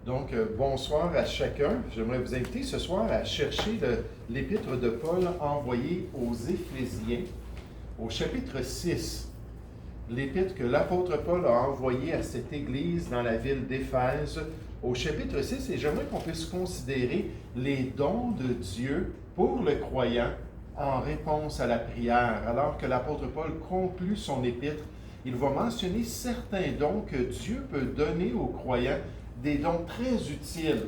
Bonsoir à chacun. J'aimerais vous inviter ce soir à chercher l'épître de Paul envoyée aux Éphésiens, au chapitre 6. L'épître que l'apôtre Paul a envoyée à cette église dans la ville d'Éphèse, au chapitre 6, et j'aimerais qu'on puisse considérer les dons de Dieu pour le croyant en réponse à la prière. Alors que l'apôtre Paul conclut son épître, il va mentionner certains dons que Dieu peut donner aux croyants, des dons très utiles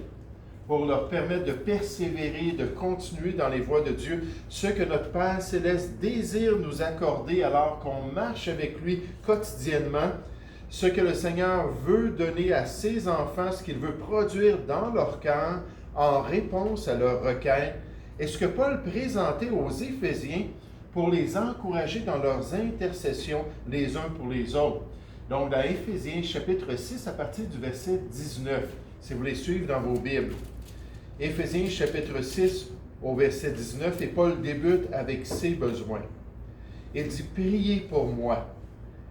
pour leur permettre de persévérer, de continuer dans les voies de Dieu, ce que notre Père Céleste désire nous accorder alors qu'on marche avec lui quotidiennement, ce que le Seigneur veut donner à ses enfants, ce qu'il veut produire dans leur cœur en réponse à leurs requêtes, et ce que Paul présentait aux Éphésiens pour les encourager dans leurs intercessions les uns pour les autres. Donc, dans Éphésiens chapitre 6, à partir du verset 19, si vous voulez suivre dans vos Bibles. Éphésiens chapitre 6, au verset 19, et Paul débute avec ses besoins. Il dit « Priez pour moi,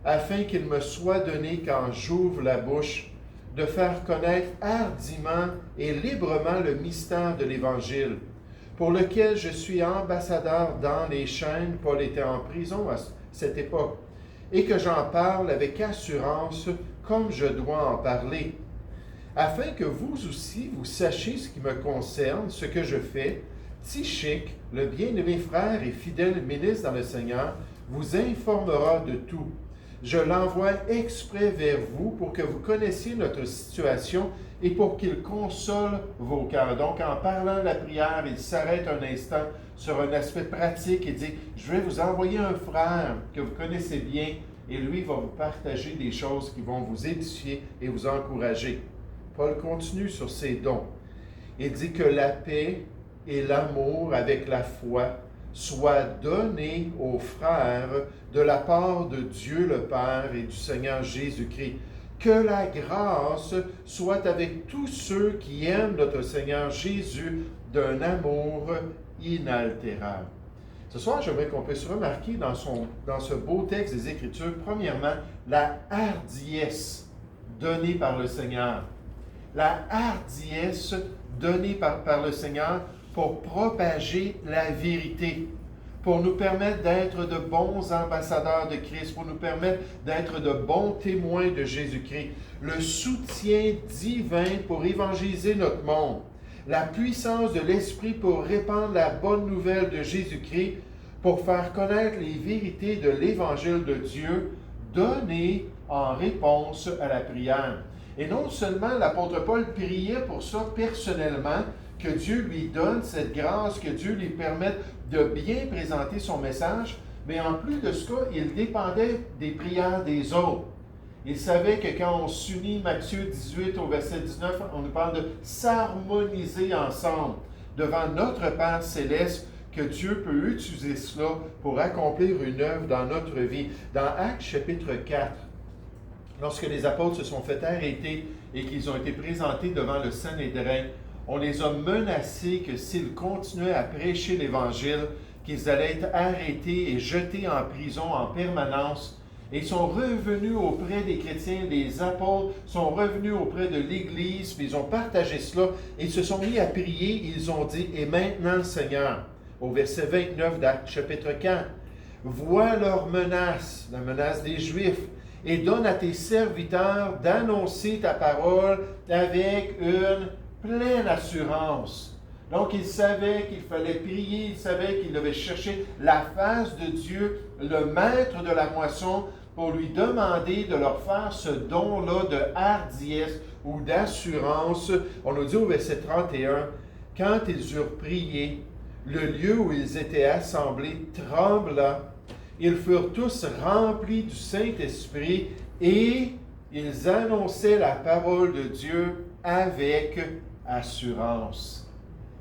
afin qu'il me soit donné quand j'ouvre la bouche, de faire connaître hardiment et librement le mystère de l'Évangile, pour lequel je suis ambassadeur dans les chaînes. » Paul était en prison à cette époque. « Et que j'en parle avec assurance, comme je dois en parler, afin que vous aussi, vous sachiez ce qui me concerne, ce que je fais. Tychique, le bien-aimé frère et fidèle ministre dans le Seigneur, vous informera de tout. Je l'envoie exprès vers vous pour que vous connaissiez notre situation et pour qu'il console vos cœurs. » Donc, en parlant de la prière, il s'arrête un instant sur un aspect pratique et dit « Je vais vous envoyer un frère que vous connaissez bien et lui va vous partager des choses qui vont vous édifier et vous encourager. » Paul continue sur ses dons. Il dit que la paix et l'amour avec la foi soient donnés aux frères de la part de Dieu le Père et du Seigneur Jésus-Christ. Que la grâce soit avec tous ceux qui aiment notre Seigneur Jésus d'un amour inaltérable. Ce soir, j'aimerais qu'on puisse remarquer dans ce beau texte des Écritures, premièrement, la hardiesse donnée par le Seigneur. La hardiesse donnée par le Seigneur pour propager la vérité, pour nous permettre d'être de bons ambassadeurs de Christ, pour nous permettre d'être de bons témoins de Jésus-Christ. Le soutien divin pour évangéliser notre monde, la puissance de l'Esprit pour répandre la bonne nouvelle de Jésus-Christ, pour faire connaître les vérités de l'Évangile de Dieu, données en réponse à la prière. Et non seulement l'apôtre Paul priait pour ça personnellement, que Dieu lui donne cette grâce, que Dieu lui permette de bien présenter son message, mais en plus de ce cas, il dépendait des prières des autres. Il savait que quand on s'unit, Matthieu 18 au verset 19, on nous parle de s'harmoniser ensemble devant notre Père Céleste, que Dieu peut utiliser cela pour accomplir une œuvre dans notre vie. Dans Actes chapitre 4, lorsque les apôtres se sont fait arrêter et qu'ils ont été présentés devant le Sanhédrin, on les a menacés que s'ils continuaient à prêcher l'Évangile, qu'ils allaient être arrêtés et jetés en prison en permanence. Et ils sont revenus auprès des chrétiens, les apôtres sont revenus auprès de l'Église, puis ils ont partagé cela, et ils se sont mis à prier, ils ont dit « Et maintenant, Seigneur », au verset 29 d'Actes chapitre 4, « vois leurs menaces, la menace des Juifs, et donne à tes serviteurs d'annoncer ta parole avec une pleine assurance. » Donc, il savait qu'il fallait prier, il savait qu'il devait chercher la face de Dieu, le maître de la moisson, pour lui demander de leur faire ce don-là de hardiesse ou d'assurance. On nous dit au verset 31, « Quand ils eurent prié, le lieu où ils étaient assemblés trembla. Ils furent tous remplis du Saint-Esprit et ils annonçaient la parole de Dieu avec assurance. »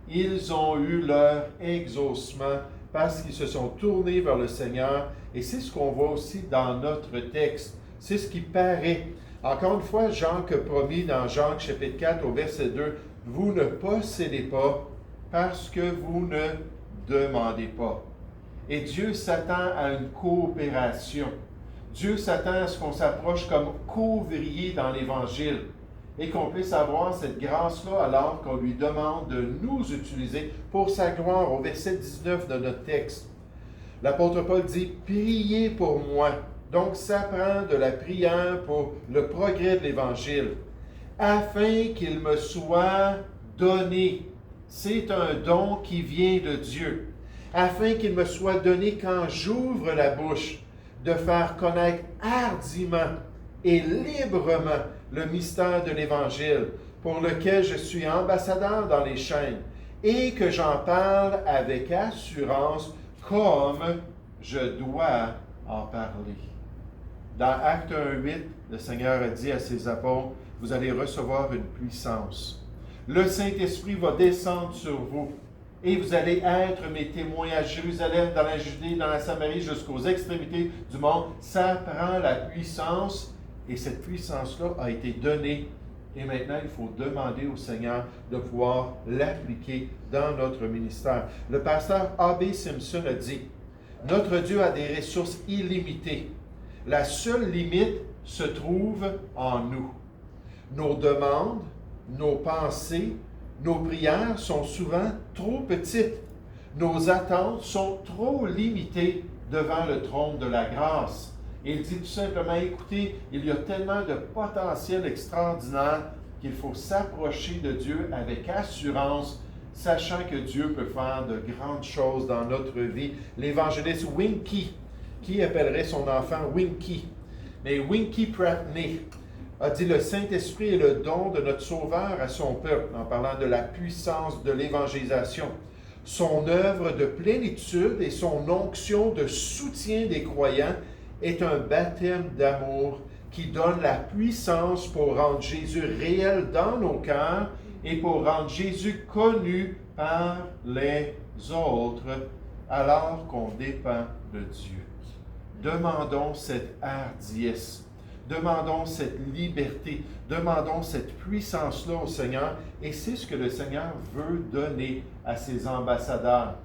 Ils ont eu leur exaucement parce qu'ils se sont tournés vers le Seigneur. Et c'est ce qu'on voit aussi dans notre texte. C'est ce qui paraît. Encore une fois, Jean a promis dans Jean chapitre 4 au verset 2, « Vous ne possédez pas parce que vous ne demandez pas. » Et Dieu s'attend à une coopération. Dieu s'attend à ce qu'on s'approche comme co-ouvriers dans l'Évangile. et qu'on puisse avoir cette grâce-là alors qu'on lui demande de nous utiliser pour sa gloire. Au verset 19 de notre texte, l'apôtre Paul dit « Priez pour moi ». Donc, ça prend de la prière pour le progrès de l'Évangile, afin qu'il me soit donné. C'est un don qui vient de Dieu. Afin qu'il me soit donné quand j'ouvre la bouche, de faire connaître hardiment et librement le mystère de l'Évangile, pour lequel je suis ambassadeur dans les chaînes, et que j'en parle avec assurance comme je dois en parler. Dans Actes 1:8, le Seigneur a dit à ses apôtres, vous allez recevoir une puissance. Le Saint-Esprit va descendre sur vous et vous allez être mes témoins à Jérusalem, dans la Judée, dans la Samarie, jusqu'aux extrémités du monde. Ça prend la puissance et cette puissance-là a été donnée. Et maintenant, il faut demander au Seigneur de pouvoir l'appliquer dans notre ministère. Le pasteur A.B. Simpson a dit, « Notre Dieu a des ressources illimitées. La seule limite se trouve en nous. Nos demandes, nos pensées, nos prières sont souvent trop petites. Nos attentes sont trop limitées devant le trône de la grâce. » Et il dit tout simplement, écoutez, il y a tellement de potentiel extraordinaire qu'il faut s'approcher de Dieu avec assurance, sachant que Dieu peut faire de grandes choses dans notre vie. L'évangéliste Winky, qui appellerait son enfant Winky, mais Winky Pratney a dit, le Saint-Esprit est le don de notre Sauveur à son peuple, en parlant de la puissance de l'évangélisation. Son œuvre de plénitude et son onction de soutien des croyants est un baptême d'amour qui donne la puissance pour rendre Jésus réel dans nos cœurs et pour rendre Jésus connu par les autres alors qu'on dépend de Dieu. Demandons cette hardiesse, demandons cette liberté, demandons cette puissance-là au Seigneur et c'est ce que le Seigneur veut donner à ses ambassadeurs.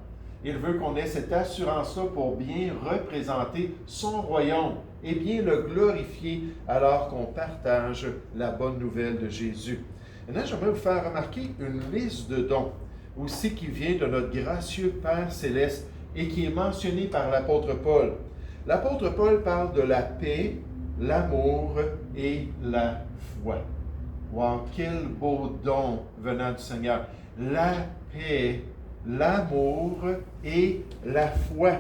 Il veut qu'on ait cette assurance-là pour bien représenter son royaume et bien le glorifier alors qu'on partage la bonne nouvelle de Jésus. Maintenant, j'aimerais vous faire remarquer une liste de dons aussi qui vient de notre gracieux Père céleste et qui est mentionnée par l'apôtre Paul. L'apôtre Paul parle de la paix, l'amour et la foi. Wow, quel beau don venant du Seigneur! La paix, l'amour et la foi.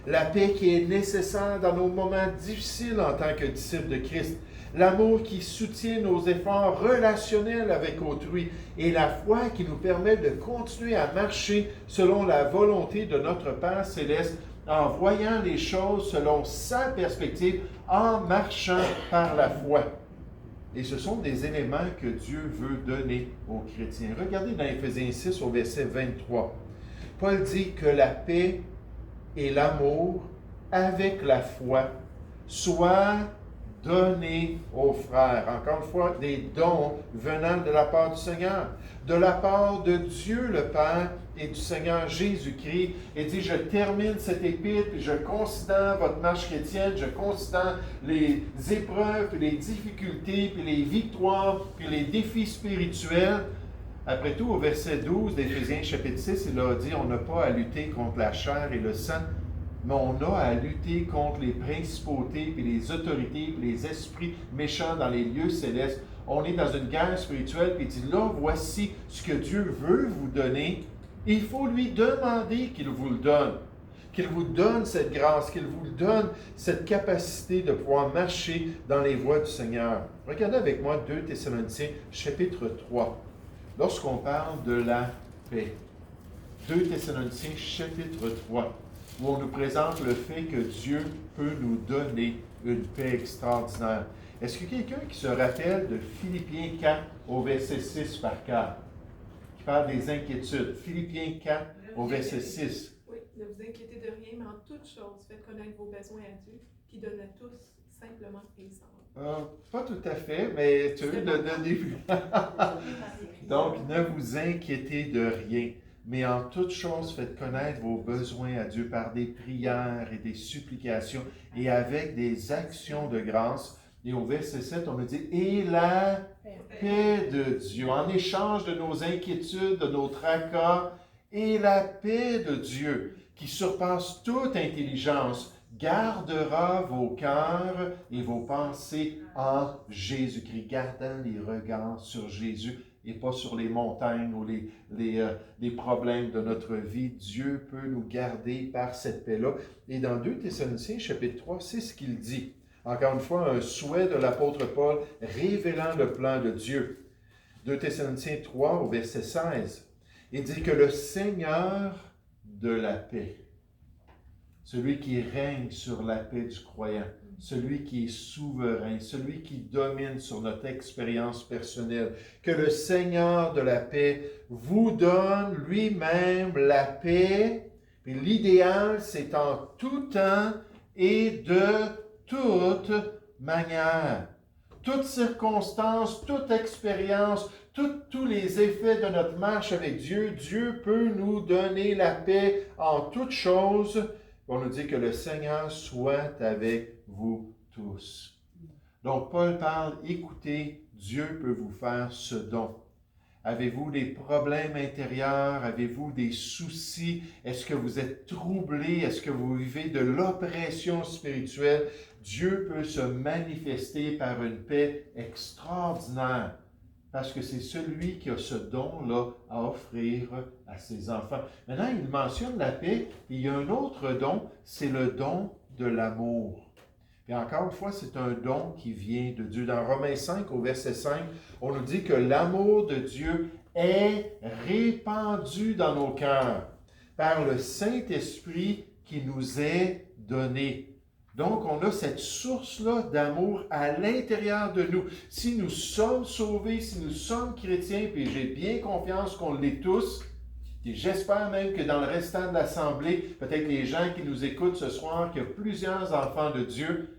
La paix qui est nécessaire dans nos moments difficiles en tant que disciples de Christ. L'amour qui soutient nos efforts relationnels avec autrui. Et la foi qui nous permet de continuer à marcher selon la volonté de notre Père céleste, en voyant les choses selon sa perspective, en marchant par la foi. Et ce sont des éléments que Dieu veut donner aux chrétiens. Regardez dans Éphésiens 6 au verset 23. Paul dit que la paix et l'amour avec la foi soient donnés aux frères. Encore une fois, des dons venant de la part du Seigneur, de la part de Dieu le Père et du Seigneur Jésus-Christ. Et dit, je termine cette épître, puis je considère votre marche chrétienne, je considère les épreuves, puis les difficultés, puis les victoires, puis les défis spirituels. Après tout, au verset 12 d'Éphésiens chapitre 6, il a dit, on n'a pas à lutter contre la chair et le sang, mais on a à lutter contre les principautés, puis les autorités, puis les esprits méchants dans les lieux célestes. On est dans une guerre spirituelle, puis il dit, là, voici ce que Dieu veut vous donner. Il faut lui demander qu'il vous le donne, qu'il vous donne cette grâce, qu'il vous donne cette capacité de pouvoir marcher dans les voies du Seigneur. Regardez avec moi 2 Thessaloniciens, chapitre 3, lorsqu'on parle de la paix. 2 Thessaloniciens, chapitre 3, où on nous présente le fait que Dieu peut nous donner une paix extraordinaire. Est-ce que quelqu'un qui se rappelle de Philippiens 4 au verset 6 par cœur, qui parle des inquiétudes? Philippiens 4 au verset 6. Oui, ne vous inquiétez de rien, mais en toutes choses, faites connaître vos besoins à Dieu, qui donne à tous simplement et sans. Pas tout à fait, mais tu as eu le début. Donc, ne vous inquiétez de rien, mais en toutes choses, faites connaître vos besoins à Dieu par des prières et des supplications et avec des actions de grâce. Et au verset 7, on nous dit, et la Paix de Dieu. En échange de nos inquiétudes, de nos tracas, et la paix de Dieu, qui surpasse toute intelligence, gardera vos cœurs et vos pensées en Jésus-Christ, gardant les regards sur Jésus et pas sur les montagnes ou les problèmes de notre vie. Dieu peut nous garder par cette paix-là. Et dans 2 Thessaloniciens, chapitre 3, c'est ce qu'il dit. Encore une fois, un souhait de l'apôtre Paul révélant le plan de Dieu. 2 Thessaloniciens 3, au verset 16, il dit que le Seigneur de la paix, celui qui règne sur la paix du croyant, celui qui est souverain, celui qui domine sur notre expérience personnelle, que le Seigneur de la paix vous donne lui-même la paix. Et l'idéal, c'est en tout temps et de toute manière. Toute circonstance, toute expérience, tous les effets de notre marche avec Dieu, Dieu peut nous donner la paix en toutes choses. On nous dit que le Seigneur soit avec vous tous. Donc, Paul parle, écoutez, Dieu peut vous faire ce don. Avez-vous des problèmes intérieurs? Avez-vous des soucis? Est-ce que vous êtes troublé? Est-ce que vous vivez de l'oppression spirituelle? Dieu peut se manifester par une paix extraordinaire parce que c'est celui qui a ce don-là à offrir à ses enfants. Maintenant, il mentionne la paix, et il y a un autre don, c'est le don de l'amour. Et encore une fois, c'est un don qui vient de Dieu. Dans Romains 5, au verset 5, on nous dit que l'amour de Dieu est répandu dans nos cœurs par le Saint-Esprit qui nous est donné. Donc, on a cette source-là d'amour à l'intérieur de nous. Si nous sommes sauvés, si nous sommes chrétiens, puis j'ai bien confiance qu'on l'est tous, et j'espère même que dans le restant de l'Assemblée, peut-être les gens qui nous écoutent ce soir, qu'il y a plusieurs enfants de Dieu,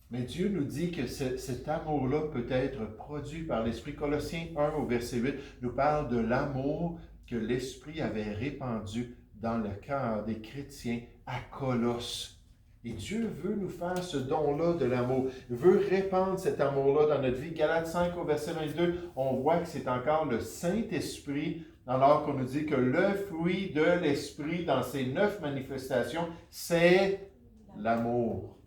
mais Dieu nous dit que cet amour-là peut être produit par l'Esprit. Colossiens 1 au verset 8 nous parle de l'amour que l'Esprit avait répandu dans le cœur des chrétiens à Colosse. Et Dieu veut nous faire ce don-là de l'amour. Il veut répandre cet amour-là dans notre vie. Galates 5 au verset 22, on voit que c'est encore le Saint-Esprit, alors qu'on nous dit que le fruit de l'Esprit dans ses 9 manifestations, c'est l'amour.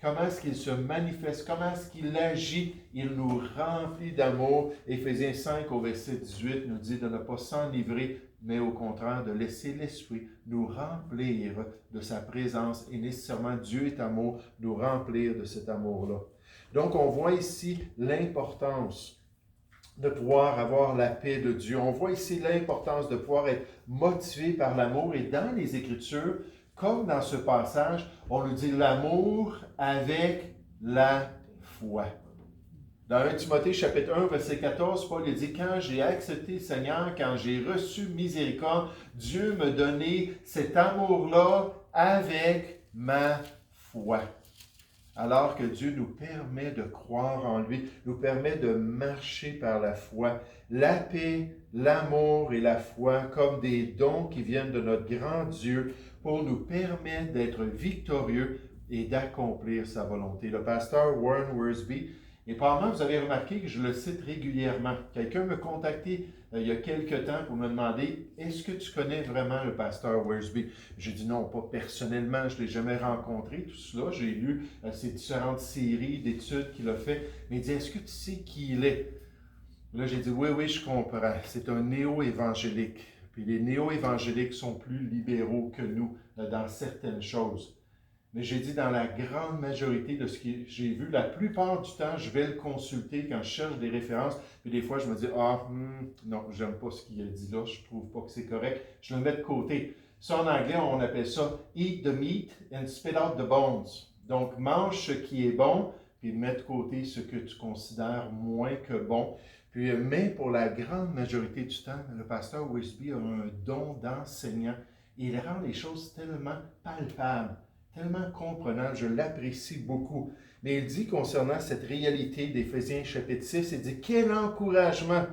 Comment est-ce qu'il se manifeste? Comment est-ce qu'il agit? Il nous remplit d'amour. Éphésiens 5 au verset 18 nous dit de ne pas s'enivrer, mais au contraire de laisser l'Esprit nous remplir de sa présence. Et nécessairement, Dieu est amour, nous remplir de cet amour-là. Donc, on voit ici l'importance de pouvoir avoir la paix de Dieu. On voit ici l'importance de pouvoir être motivé par l'amour. Et dans les Écritures, comme dans ce passage, on nous dit l'amour avec la foi. Dans 1 Timothée chapitre 1, verset 14, Paul dit « Quand j'ai accepté le Seigneur, quand j'ai reçu miséricorde, Dieu me donnait cet amour-là avec ma foi. » Alors que Dieu nous permet de croire en lui, nous permet de marcher par la foi. La paix, l'amour et la foi comme des dons qui viennent de notre grand Dieu pour nous permettre d'être victorieux et d'accomplir sa volonté. Le pasteur Warren Wiersbe, et probablement vous avez remarqué que je le cite régulièrement. Quelqu'un m'a contacté il y a quelque temps pour me demander « Est-ce que tu connais vraiment le pasteur Wiersbe? » J'ai dit non, pas personnellement, je ne l'ai jamais rencontré, tout cela. J'ai lu ces différentes séries d'études qu'il a fait. Mais il dit « Est-ce que tu sais qui il est? » Là, j'ai dit « Oui, je comprends. C'est un néo-évangélique. » Puis les néo-évangéliques sont plus libéraux que nous dans certaines choses. Mais j'ai dit, dans la grande majorité de ce que j'ai vu, la plupart du temps, je vais le consulter quand je cherche des références. Puis des fois, je me dis, non, j'aime pas ce qu'il a dit là, je trouve pas que c'est correct. Je le mets de côté. Ça, en anglais, on appelle ça « eat the meat and spit out the bones ». Donc, mange ce qui est bon, puis mets de côté ce que tu considères moins que bon. Puis, mais pour la grande majorité du temps, le pasteur Wiersbe a un don d'enseignant. Il rend les choses tellement palpables, tellement comprenant, je l'apprécie beaucoup. Mais il dit concernant cette réalité d'Éphésiens chapitre 6, il dit « Quel encouragement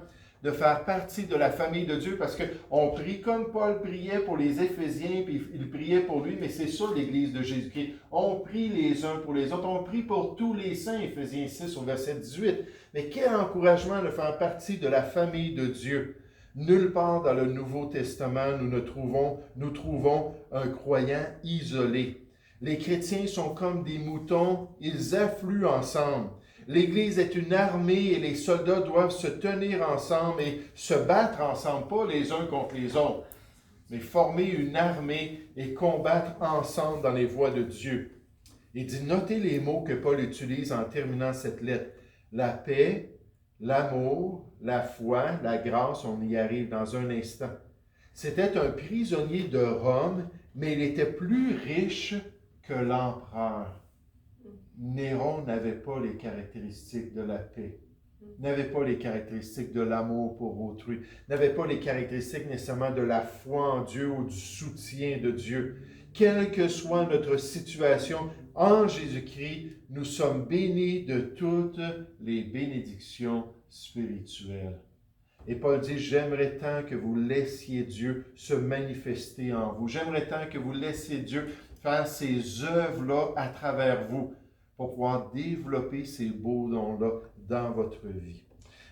de faire partie de la famille de Dieu, parce qu'on prie comme Paul priait pour les Éphésiens, puis il priait pour lui, mais c'est ça l'Église de Jésus-Christ. On prie les uns pour les autres, on prie pour tous les saints, Éphésiens 6 au verset 18. Mais quel encouragement de faire partie de la famille de Dieu. Nulle part dans le Nouveau Testament, nous trouvons un croyant isolé. Les chrétiens sont comme des moutons, ils affluent ensemble. L'Église est une armée et les soldats doivent se tenir ensemble et se battre ensemble, pas les uns contre les autres, mais former une armée et combattre ensemble dans les voies de Dieu. Il dit, notez les mots que Paul utilise en terminant cette lettre. La paix, l'amour, la foi, la grâce, on y arrive dans un instant. C'était un prisonnier de Rome, mais il était plus riche que l'empereur. Néron n'avait pas les caractéristiques de la paix, n'avait pas les caractéristiques de l'amour pour autrui, n'avait pas les caractéristiques nécessairement de la foi en Dieu ou du soutien de Dieu. Quelle que soit notre situation, en Jésus-Christ, nous sommes bénis de toutes les bénédictions spirituelles. Et Paul dit, j'aimerais tant que vous laissiez Dieu se manifester en vous. J'aimerais tant que vous laissiez Dieu faire ces œuvres-là à travers vous pour pouvoir développer ces beaux dons-là dans votre vie.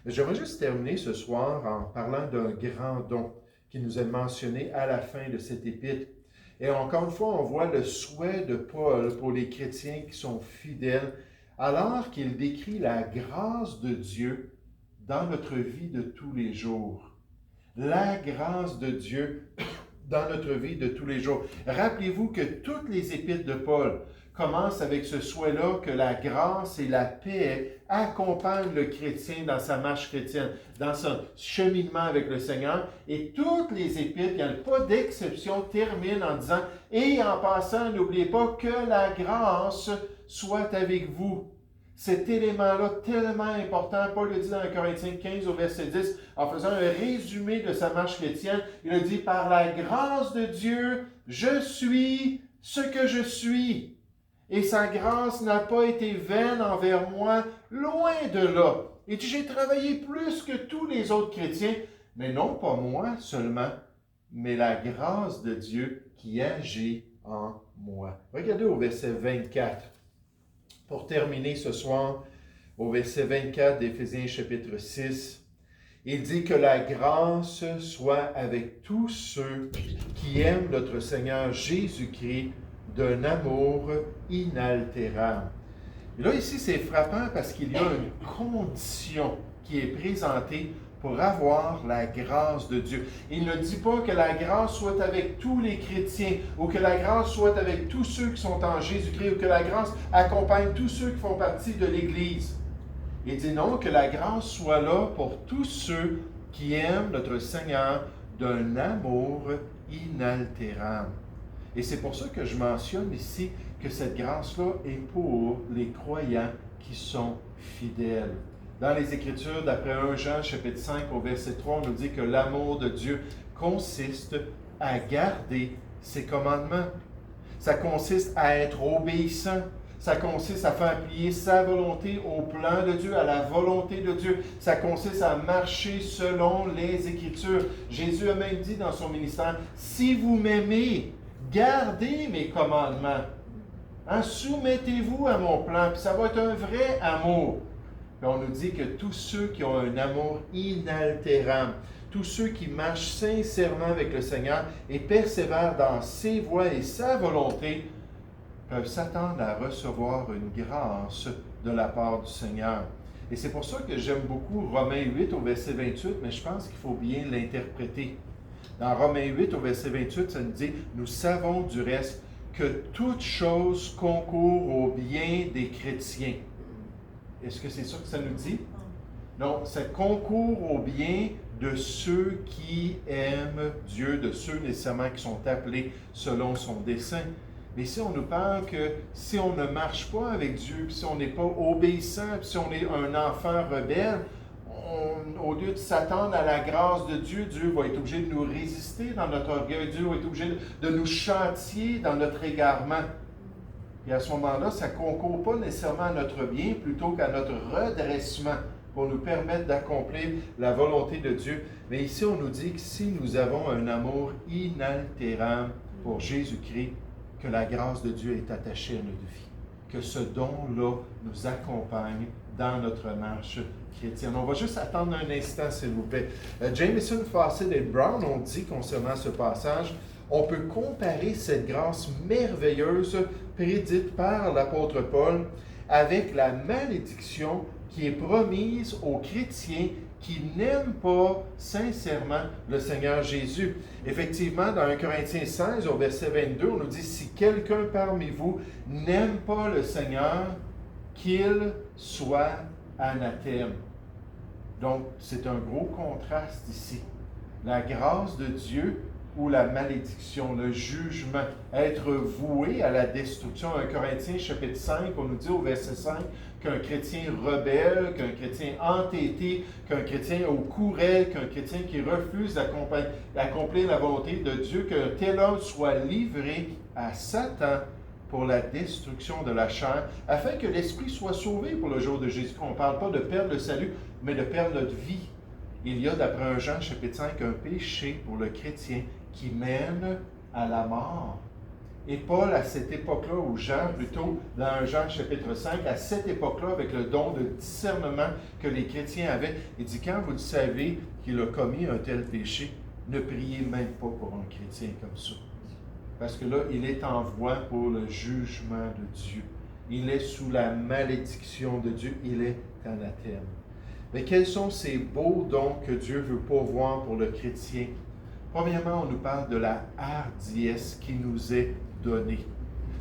J'aimerais juste terminer ce soir en parlant d'un grand don qui nous est mentionné à la fin de cet épître. Et encore une fois, on voit le souhait de Paul pour les chrétiens qui sont fidèles, alors qu'il décrit la grâce de Dieu dans notre vie de tous les jours. La grâce de Dieu dans notre vie de tous les jours. Rappelez-vous que toutes les épîtres de Paul commencent avec ce souhait-là que la grâce et la paix accompagnent le chrétien dans sa marche chrétienne, dans son cheminement avec le Seigneur. Et toutes les épîtres, il n'y a pas d'exception, terminent en disant « Et en passant, n'oubliez pas que la grâce soit avec vous. » Cet élément-là, tellement important, Paul le dit dans 1 Corinthiens 15 au verset 10, en faisant un résumé de sa marche chrétienne, il a dit « Par la grâce de Dieu, je suis ce que je suis. Et sa grâce n'a pas été vaine envers moi, loin de là. Et j'ai travaillé plus que tous les autres chrétiens, mais non pas moi seulement, mais la grâce de Dieu qui agit en moi. » Regardez au verset 24. Pour terminer ce soir, au verset 24 d'Éphésiens chapitre 6, il dit que la grâce soit avec tous ceux qui aiment notre Seigneur Jésus-Christ d'un amour inaltérable. Et là, ici, c'est frappant parce qu'il y a une condition qui est présentée pour avoir la grâce de Dieu. Il ne dit pas que la grâce soit avec tous les chrétiens, ou que la grâce soit avec tous ceux qui sont en Jésus-Christ, ou que la grâce accompagne tous ceux qui font partie de l'Église. Il dit non, que la grâce soit là pour tous ceux qui aiment notre Seigneur d'un amour inaltérable. Et c'est pour ça que je mentionne ici que cette grâce-là est pour les croyants qui sont fidèles. Dans les Écritures, d'après 1 Jean, chapitre 5, au verset 3, on nous dit que l'amour de Dieu consiste à garder ses commandements. Ça consiste à être obéissant. Ça consiste à faire plier sa volonté au plan de Dieu, à la volonté de Dieu. Ça consiste à marcher selon les Écritures. Jésus a même dit dans son ministère, « Si vous m'aimez, gardez mes commandements. Hein, soumettez-vous à mon plan. » Puis ça va être un vrai amour. Puis on nous dit que tous ceux qui ont un amour inaltérable, tous ceux qui marchent sincèrement avec le Seigneur et persévèrent dans ses voies et sa volonté, peuvent s'attendre à recevoir une grâce de la part du Seigneur. Et c'est pour ça que j'aime beaucoup Romains 8 au verset 28, mais je pense qu'il faut bien l'interpréter. Dans Romains 8 au verset 28, ça nous dit « Nous savons du reste que toute chose concourt au bien des chrétiens. » Est-ce que c'est ça que ça nous dit? Non, ça concourt au bien de ceux qui aiment Dieu, de ceux nécessairement qui sont appelés selon son dessein. Mais si on nous parle que si on ne marche pas avec Dieu, puis si on n'est pas obéissant, puis si on est un enfant rebelle, au lieu de s'attendre à la grâce de Dieu, Dieu va être obligé de nous résister dans notre orgueil, Dieu va être obligé de nous châtier dans notre égarement. Et à ce moment-là, ça ne concourt pas nécessairement à notre bien, plutôt qu'à notre redressement. pour nous permettre d'accomplir la volonté de Dieu. Mais ici, on nous dit que si nous avons un amour inaltérable pour Jésus-Christ, que la grâce de Dieu est attachée à notre vie, que ce don-là nous accompagne dans notre marche chrétienne. On va juste attendre un instant, s'il vous plaît. Jameson, Fausset et Brown ont dit concernant ce passage, on peut comparer cette grâce merveilleuse prédite par l'apôtre Paul avec la malédiction qui est promise aux chrétiens qui n'aiment pas sincèrement le Seigneur Jésus. Effectivement, dans 1 Corinthiens 16, au verset 22, on nous dit, si quelqu'un parmi vous n'aime pas le Seigneur, qu'il soit anathème. Donc, c'est un gros contraste ici. La grâce de Dieu ou la malédiction, le jugement, être voué à la destruction. 1 Corinthiens chapitre 5, on nous dit au verset 5 qu'un chrétien rebelle, qu'un chrétien entêté, qu'un chrétien au courel, qu'un chrétien qui refuse d'accomplir la volonté de Dieu, qu'un tel homme soit livré à Satan pour la destruction de la chair, afin que l'esprit soit sauvé pour le jour de Jésus. On ne parle pas de perdre le salut, mais de perdre notre vie. Il y a, d'après 1 Jean chapitre 5, un péché pour le chrétien qui mène à la mort. Et Paul, à cette époque-là, ou Jean plutôt, dans 1 Jean chapitre 5, à cette époque-là, avec le don de discernement que les chrétiens avaient, il dit, quand vous le savez qu'il a commis un tel péché, ne priez même pas pour un chrétien comme ça. Parce que là, il est en voie pour le jugement de Dieu. Il est sous la malédiction de Dieu. Il est anathème. Mais quels sont ces beaux dons que Dieu veut pourvoir pour le chrétien? Premièrement, on nous parle de la hardiesse qui nous est donnée.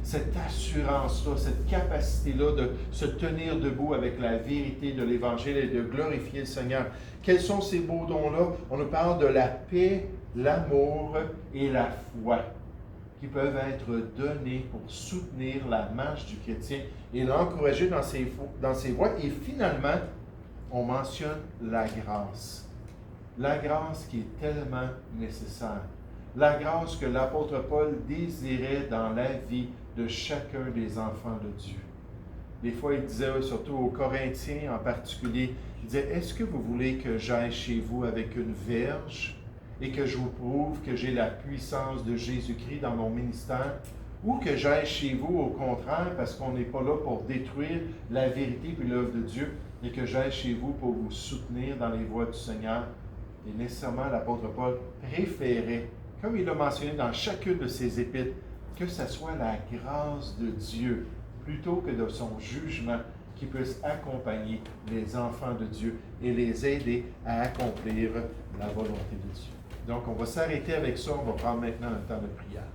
Cette assurance-là, cette capacité-là de se tenir debout avec la vérité de l'Évangile et de glorifier le Seigneur. Quels sont ces beaux dons-là? On nous parle de la paix, l'amour et la foi qui peuvent être donnés pour soutenir la marche du chrétien et l'encourager dans ses voies. Et finalement, on mentionne la grâce. La grâce qui est tellement nécessaire. La grâce que l'apôtre Paul désirait dans la vie de chacun des enfants de Dieu. Des fois, il disait, surtout aux Corinthiens en particulier, il disait, est-ce que vous voulez que j'aille chez vous avec une verge et que je vous prouve que j'ai la puissance de Jésus-Christ dans mon ministère, ou que j'aille chez vous au contraire, parce qu'on n'est pas là pour détruire la vérité et l'œuvre de Dieu, et que j'aille chez vous pour vous soutenir dans les voies du Seigneur. Et nécessairement, l'apôtre Paul préférait, comme il l'a mentionné dans chacune de ses épîtres, que ce soit la grâce de Dieu, plutôt que de son jugement, qui puisse accompagner les enfants de Dieu et les aider à accomplir la volonté de Dieu. Donc, on va s'arrêter avec ça. On va prendre maintenant un temps de prière.